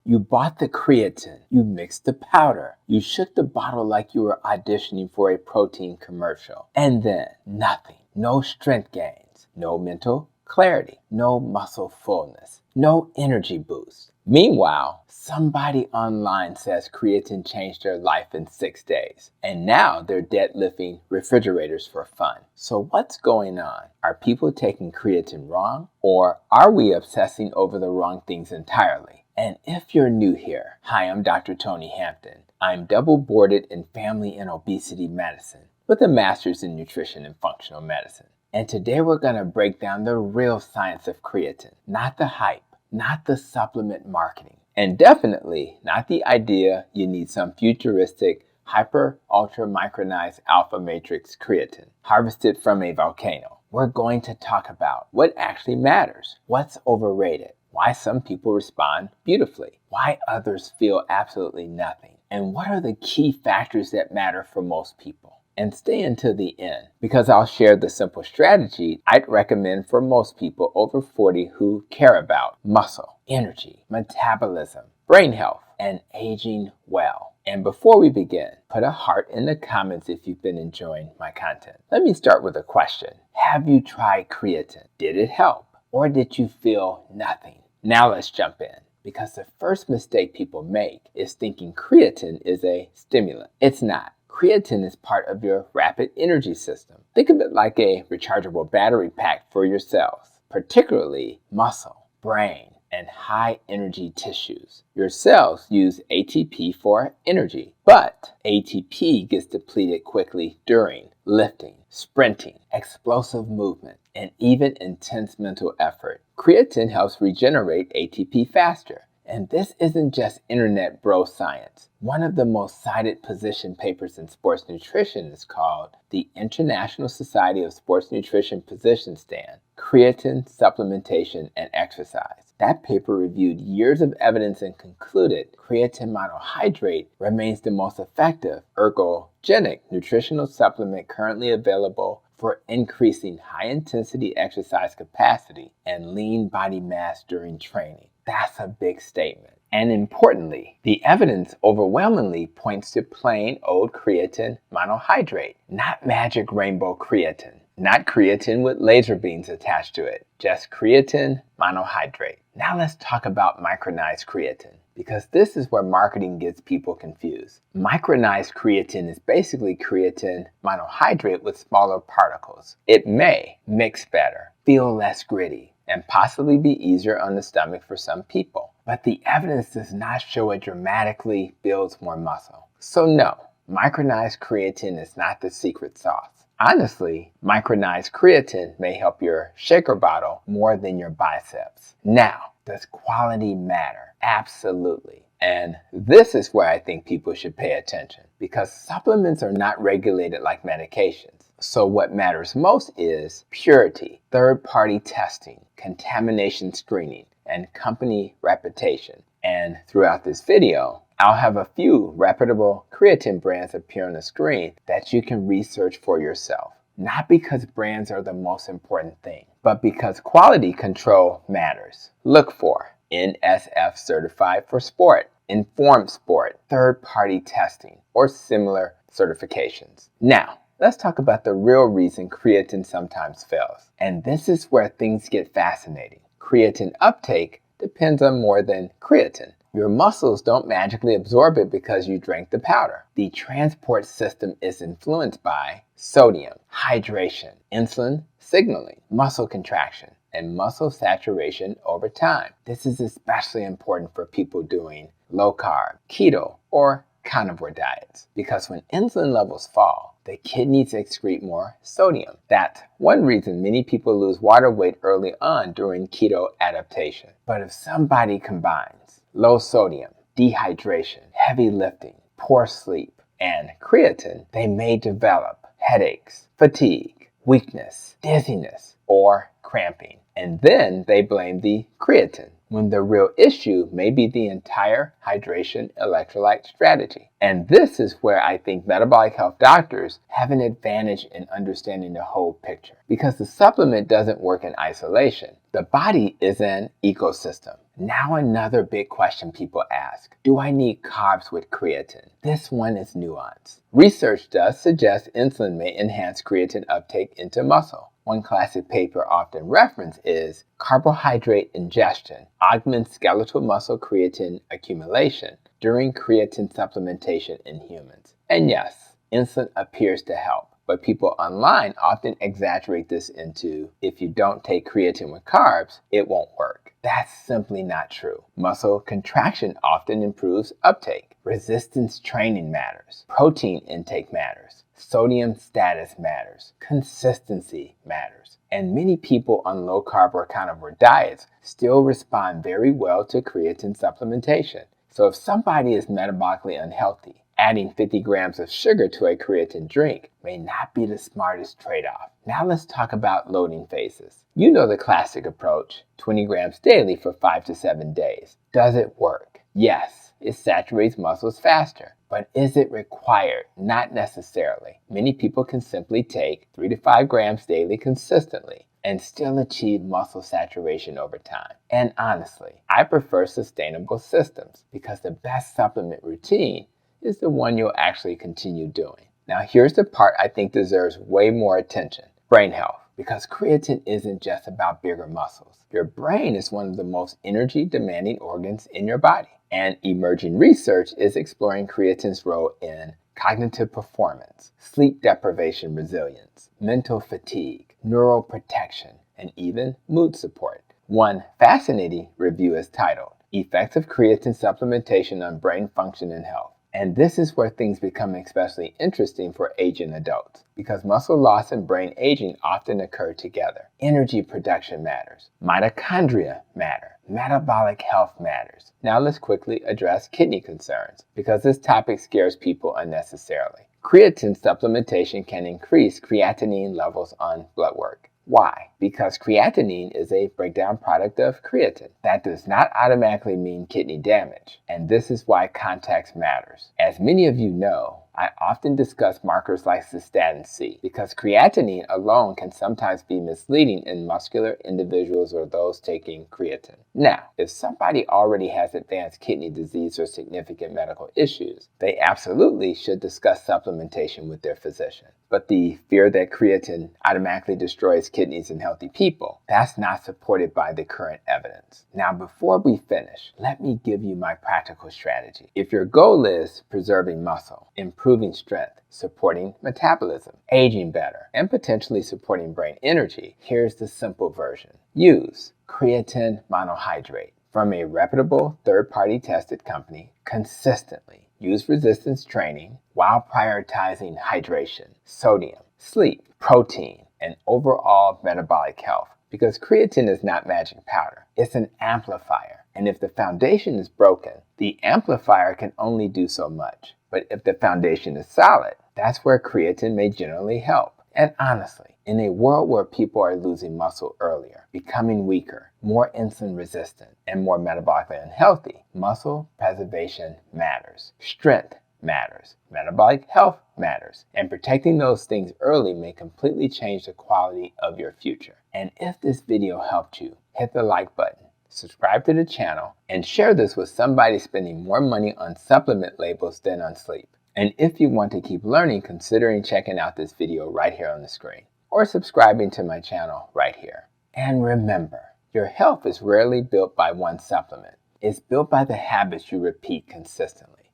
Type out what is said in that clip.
You bought the creatine. You mixed the powder. You shook the bottle like you were auditioning for a protein commercial. And then nothing. No strength gains. No mental clarity. No muscle fullness. No energy boost. Meanwhile, somebody online says creatine changed their life in 6 days, and now they're deadlifting refrigerators for fun. So what's going on? Are people taking creatine wrong, or are we obsessing over the wrong things entirely? And if you're new here, hi, I'm Dr. Tony Hampton. I'm double boarded in family and obesity medicine with a master's in nutrition and functional medicine. And today we're going to break down the real science of creatine, not the hype, not the supplement marketing, and definitely not the idea you need some futuristic ultra micronized alpha matrix creatine harvested from a volcano. We're going to talk about what actually matters, what's overrated, why some people respond beautifully, why others feel absolutely nothing, and what are the key factors that matter for most people. And stay until the end, because I'll share the simple strategy I'd recommend for most people over 40 who care about muscle, energy, metabolism, brain health, and aging well. And before we begin, put a heart in the comments if you've been enjoying my content. Let me start with a question. Have you tried creatine? Did it help? Or did you feel nothing? Now let's jump in, because the first mistake people make is thinking creatine is a stimulant. It's not. Creatine is part of your rapid energy system. Think of it like a rechargeable battery pack for your cells, particularly muscle, brain, and high energy tissues. Your cells use ATP for energy, but ATP gets depleted quickly during lifting, sprinting, explosive movement, and even intense mental effort. Creatine helps regenerate ATP faster. And this isn't just internet bro science. One of the most cited position papers in sports nutrition is called the International Society of Sports Nutrition Position Stand, Creatine, Supplementation, and Exercise. That paper reviewed years of evidence and concluded creatine monohydrate remains the most effective ergogenic nutritional supplement currently available for increasing high-intensity exercise capacity and lean body mass during training. That's a big statement. And importantly, the evidence overwhelmingly points to plain old creatine monohydrate, not magic rainbow creatine, not creatine with laser beams attached to it, just creatine monohydrate. Now let's talk about micronized creatine, because this is where marketing gets people confused. Micronized creatine is basically creatine monohydrate with smaller particles. It may mix better, feel less gritty, and possibly be easier on the stomach for some people. But the evidence does not show it dramatically builds more muscle. So no, micronized creatine is not the secret sauce. Honestly, micronized creatine may help your shaker bottle more than your biceps. Now, does quality matter? Absolutely. And this is where I think people should pay attention, because supplements are not regulated like medications. So what matters most is purity, third-party testing, contamination screening, and company reputation. And throughout this video, I'll have a few reputable creatine brands appear on the screen that you can research for yourself. Not because brands are the most important thing, but because quality control matters. Look for NSF certified for sport, informed sport, third-party testing, or similar certifications. Now, let's talk about the real reason creatine sometimes fails. And this is where things get fascinating. Creatine uptake depends on more than creatine. Your muscles don't magically absorb it because you drank the powder. The transport system is influenced by sodium, hydration, insulin signaling, muscle contraction, and muscle saturation over time. This is especially important for people doing low-carb, keto, or carnivore diets, because when insulin levels fall, the kidneys excrete more sodium. That's one reason many people lose water weight early on during keto adaptation. But if somebody combines low sodium, dehydration, heavy lifting, poor sleep, and creatine, they may develop headaches, fatigue, weakness, dizziness, or cramping. And then they blame the creatine. when the real issue may be the entire hydration electrolyte strategy. And this is where I think metabolic health doctors have an advantage in understanding the whole picture, because the supplement doesn't work in isolation. The body is an ecosystem. Now another big question people ask: do I need carbs with creatine? This one is nuanced. Research does suggest insulin may enhance creatine uptake into muscle. One classic paper often referenced is carbohydrate ingestion augments skeletal muscle creatine accumulation during creatine supplementation in humans. And yes, insulin appears to help. But people online often exaggerate this into, if you don't take creatine with carbs, it won't work. That's simply not true. Muscle contraction often improves uptake. Resistance training matters. Protein intake matters. Sodium status matters. Consistency matters. And many people on low-carb or carnivore diets still respond very well to creatine supplementation. So if somebody is metabolically unhealthy, adding 50 grams of sugar to a creatine drink may not be the smartest trade-off. Now let's talk about loading phases. You know the classic approach, 20 grams daily for 5 to 7 days. Does it work? Yes, it saturates muscles faster. But is it required? Not necessarily. Many people can simply take 3 to 5 grams daily consistently and still achieve muscle saturation over time. And honestly, I prefer sustainable systems because the best supplement routine is the one you'll actually continue doing. Now here's the part I think deserves way more attention: brain health. Because creatine isn't just about bigger muscles. Your brain is one of the most energy demanding organs in your body. And emerging research is exploring creatine's role in cognitive performance, sleep deprivation resilience, mental fatigue, neural protection, and even mood support. One fascinating review is titled Effects of Creatine Supplementation on Brain Function and Health. And this is where things become especially interesting for aging adults, because muscle loss and brain aging often occur together. Energy production matters. Mitochondria matter. Metabolic health matters. Now let's quickly address kidney concerns, because this topic scares people unnecessarily. Creatine supplementation can increase creatinine levels on blood work. Why? Because creatinine is a breakdown product of creatine. That does not automatically mean kidney damage, and this is why context matters. As many of you know, I often discuss markers like cystatin C because creatinine alone can sometimes be misleading in muscular individuals or those taking creatine. Now, if somebody already has advanced kidney disease or significant medical issues, they absolutely should discuss supplementation with their physician. But the fear that creatine automatically destroys kidneys in healthy people, that's not supported by the current evidence. Now, before we finish, let me give you my practical strategy. If your goal is preserving muscle, improving strength, supporting metabolism, aging better, and potentially supporting brain energy, here's the simple version. Use creatine monohydrate from a reputable third-party tested company consistently. Use resistance training while prioritizing hydration, sodium, sleep, protein, and overall metabolic health. Because creatine is not magic powder, it's an amplifier. And if the foundation is broken, the amplifier can only do so much. But if the foundation is solid, that's where creatine may generally help. And honestly, in a world where people are losing muscle earlier, becoming weaker, more insulin resistant, and more metabolically unhealthy, muscle preservation matters. Strength matters. Metabolic health matters. And protecting those things early may completely change the quality of your future. And if this video helped you, hit the like button, subscribe to the channel, and share this with somebody spending more money on supplement labels than on sleep. And if you want to keep learning, considering checking out this video right here on the screen, or subscribing to my channel right here. And remember, your health is rarely built by one supplement. It's built by the habits you repeat consistently.